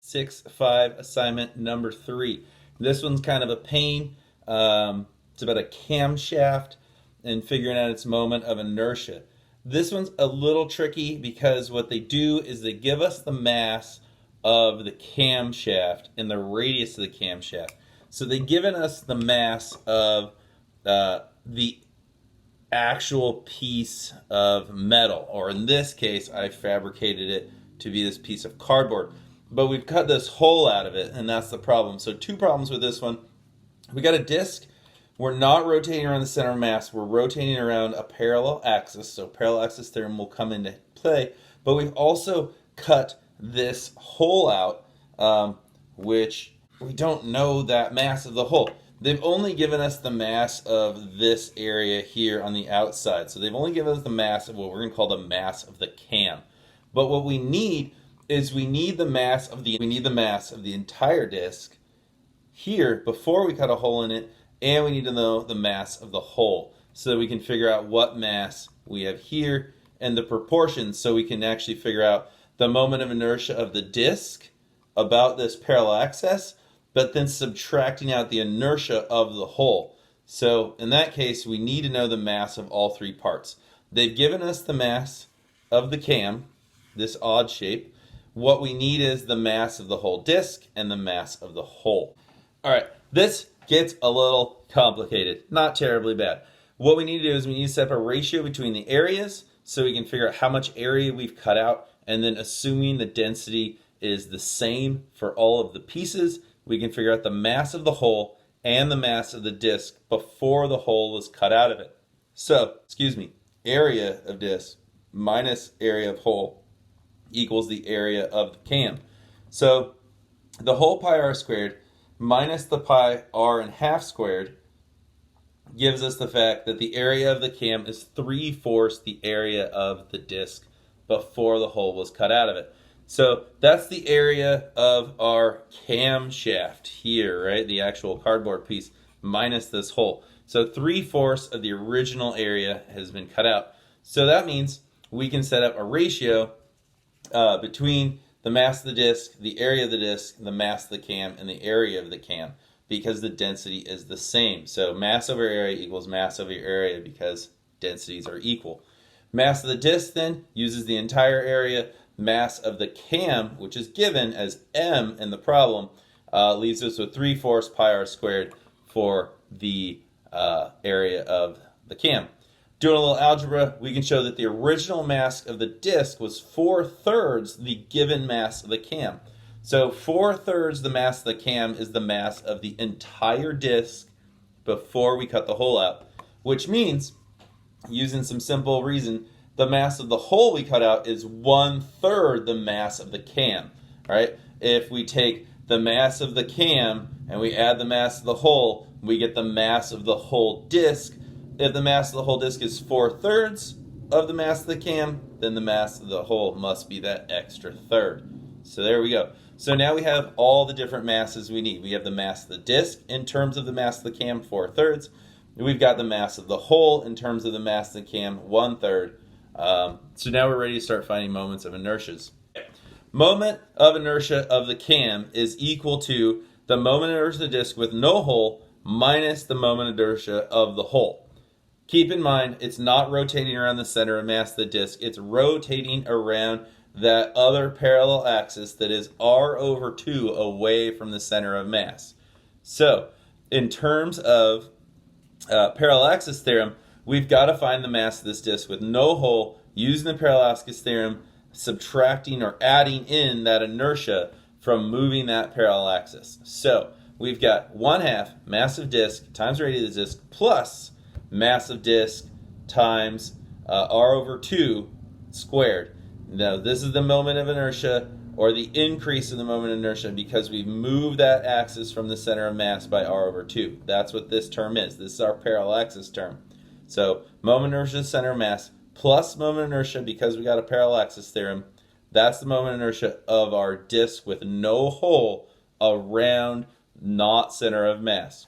6-5 assignment number 3. This one's kind of a pain. It's about a camshaft and figuring out its moment of inertia. This one's a little tricky because what they do is they give us the mass of the camshaft and the radius of the camshaft. So they've given us the mass of the actual piece of metal, or in this case, I fabricated it to be this piece of cardboard. But we've cut this hole out of it, and that's the problem. So two problems with this one. We got a disc. We're not rotating around the center of mass. We're rotating around a parallel axis. So parallel axis theorem will come into play. But we've also cut this hole out, which we don't know that mass of the hole. They've only given us the mass of this area here on the outside. So they've only given us the mass of what we're going to call the mass of the cam. But what we need is we need the mass of the entire disc here before we cut a hole in it, and we need to know the mass of the hole so that we can figure out what mass we have here and the proportions, so we can actually figure out the moment of inertia of the disc about this parallel axis, but then subtracting out the inertia of the hole. So in that case, we need to know the mass of all three parts. They've given us the mass of the cam, this odd shape. What we need is the mass of the whole disc and the mass of the hole. All right, this gets a little complicated, not terribly bad. What we need to do is we need to set up a ratio between the areas so we can figure out how much area we've cut out, and then assuming the density is the same for all of the pieces, we can figure out the mass of the hole and the mass of the disc before the hole was cut out of it. So, area of disc minus area of hole equals the area of the cam. So the whole pi r squared minus the pi r and half squared gives us the fact that the area of the cam is 3/4 the area of the disc before the hole was cut out of it. So that's the area of our camshaft here, right? The actual cardboard piece minus this hole. So 3/4 of the original area has been cut out. So that means we can set up a ratio between the mass of the disc, the area of the disc, the mass of the cam, and the area of the cam, because the density is the same. So mass over area equals mass over area because densities are equal. Mass of the disc then uses the entire area. Mass of the cam, which is given as m in the problem, leaves us with 3/4 pi r squared for the area of the cam. Doing a little algebra, we can show that the original mass of the disc was 4/3 the given mass of the cam. So 4/3 the mass of the cam is the mass of the entire disc before we cut the hole out, which means, using some simple reason, the mass of the hole we cut out is 1/3 the mass of the cam, right? If we take the mass of the cam and we add the mass of the hole, we get the mass of the whole disc. If the mass of the whole disc is 4/3 of the mass of the cam, then the mass of the hole must be that extra third. So there we go. So now we have all the different masses we need. We have the mass of the disc in terms of the mass of the cam, 4/3. We've got the mass of the hole in terms of the mass of the cam, 1/3. So now we're ready to start finding moments of inertias. Moment of inertia of the cam is equal to the moment of inertia of the disc with no hole minus the moment of inertia of the hole. Keep in mind, it's not rotating around the center of mass of the disc. It's rotating around that other parallel axis that is r/2 away from the center of mass. So, in terms of parallel axis theorem, we've got to find the mass of this disc with no hole using the parallel axis theorem, subtracting or adding in that inertia from moving that parallel axis. So, we've got 1/2 mass of disc times radius of the disc plus mass of disc times r/2 squared. Now this is the moment of inertia, or the increase in the moment of inertia, because we've moved that axis from the center of mass by r/2. That's what this term is. This is our parallel axis term. So moment of inertia center of mass plus moment of inertia, because we got a parallel axis theorem, that's the moment of inertia of our disc with no hole around not center of mass.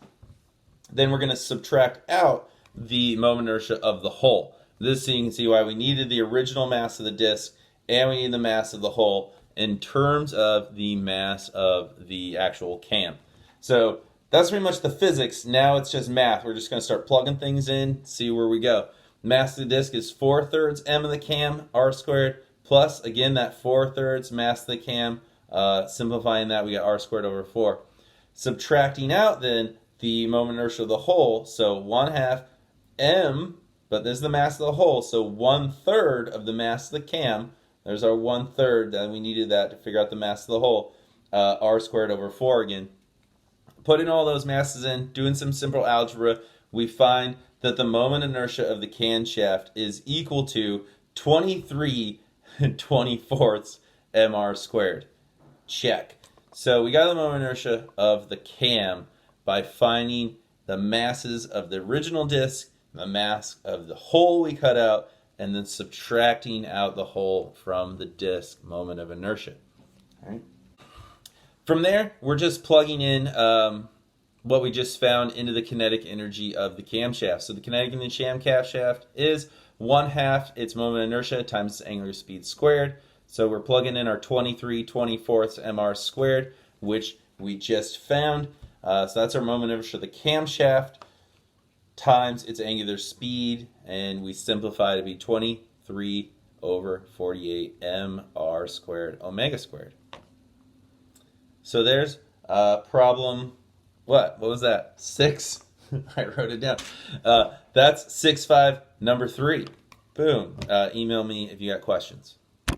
Then we're going to subtract out the moment inertia of the hole. This, so you can see why we needed the original mass of the disc and we need the mass of the hole in terms of the mass of the actual cam. So that's pretty much the physics. Now it's just math. We're just going to start plugging things in, see where we go. Mass of the disk is 4/3 m of the cam, r squared, plus, again, that 4/3 mass of the cam. Simplifying that, we get r squared over 4. Subtracting out, then, the moment of inertia of the whole, so 1/2 m, but this is the mass of the whole, so 1/3 of the mass of the cam. There's our 1/3, and we needed that to figure out the mass of the whole. R squared over 4 again. Putting all those masses in, doing some simple algebra, we find that the moment inertia of the camshaft is equal to 23/24 mr squared. Check. So we got the moment inertia of the cam by finding the masses of the original disk, the mass of the hole we cut out, and then subtracting out the hole from the disk moment of inertia. All right. From there, we're just plugging in what we just found into the kinetic energy of the camshaft. So the kinetic energy of the camshaft is 1/2 its moment of inertia times its angular speed squared. So we're plugging in our 23/24 mr squared, which we just found. So that's our moment of inertia of the camshaft times its angular speed, and we simplify to be 23/48 mr squared omega squared. So there's problem, what was that? 6? I wrote it down. That's 6.5, number 3. Boom. Email me if you got questions.